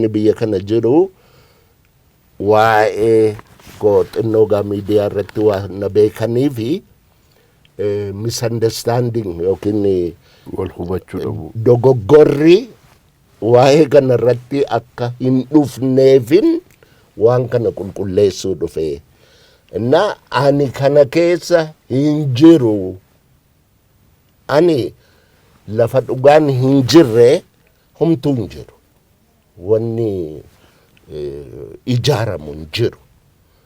biyya kana jiru waa'ee xinnoo gaa miidiyaa irratti waan na beekanii fi misunderstanding yookiin wal hubachuu dhabu dogoggorri waa'ee kana irratti akka hin dhufneefin waan kana qulqulleessuu dhufe. Na ani kana keessa hin jiru. Ani lafa dhugaan hinjirre homtuu hin jiru. Wanni ijaaramu hin jiru.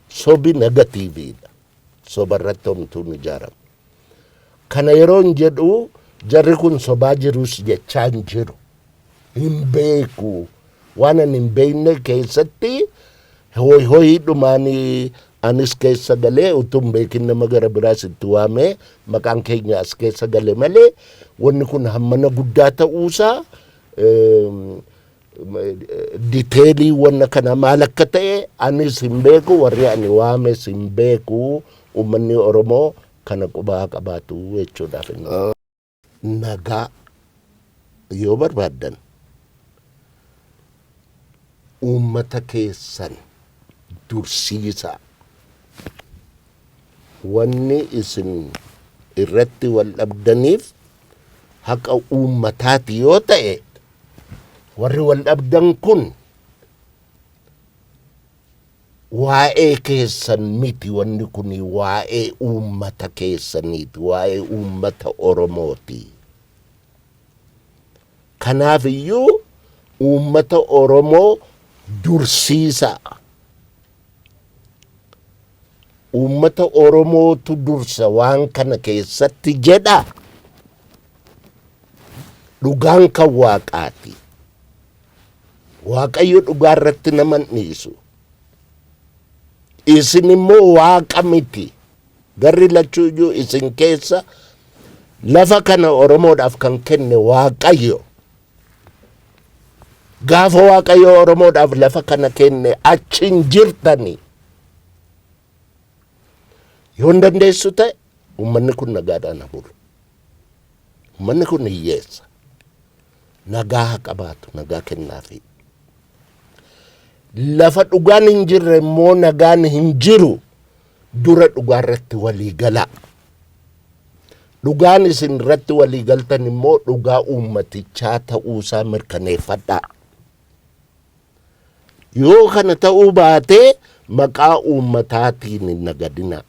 Sobi negatiiviidha. Soba irratti homtuu hin ijaaramu. Kana yeroon jedhu jarri kun sobaa jirus jechaa hin jiru. Hin beeku. Waan ani hin beekne keessatti hoyi dhumaanii anis keessa galee utuu hin beekin nama gara biraas itti waamee maqaan keenya as keessa gale malee wanni kun hammana guddaa ta'uusaa diteelii wanna kana maal akka ta'e anis hin beeku, warri ani waames hin beeku. Uummanni Oromoo kana qubaa qabaatu jechuudhaaf. Nagaa yoo barbaaddan uummata keessan dursiisa. Wanni isin irratti wal dhabdaniif haqa uummataati yoo ta'e warri wal dhabdan kun waa'ee keessan miti. Wanni kun waa'ee uummata keessaniiti, waa'ee uummata Oromooti. Kanaaf iyyuu uummata Oromoo dursiisa. Uummata Oromootu dursa waan kana keessatti jedha. Dhugaan kan Waaqaati. Waaqayyo dhugaa irratti nama dhiisu. Isin immoo Waaqa miti. Garri lachuu iyyuu isin keessa lafa kana Oromoodhaaf kan kenne Waaqayyo. Gaafa Waaqayyo Oromoodhaaf lafa kana kenne achi hin jirtani. Yoo hin dandeessu ta'e uummanni kun nagaadhaan haa bulu. Uummanni kun hiyyeessa. Nagaa haa qabaatu, nagaa kennaafi. Lafa dhugaan hin jirre immoo nagaan hin jiru. Dura dhugaa irratti walii galaa. Dhugaan isin irratti walii galtan immoo dhugaa uummatichaa ta'uusaa mirkaneeffadhaa. Yoo kana ta'uu baatee maqaa uummataatiin hin nagadinaa.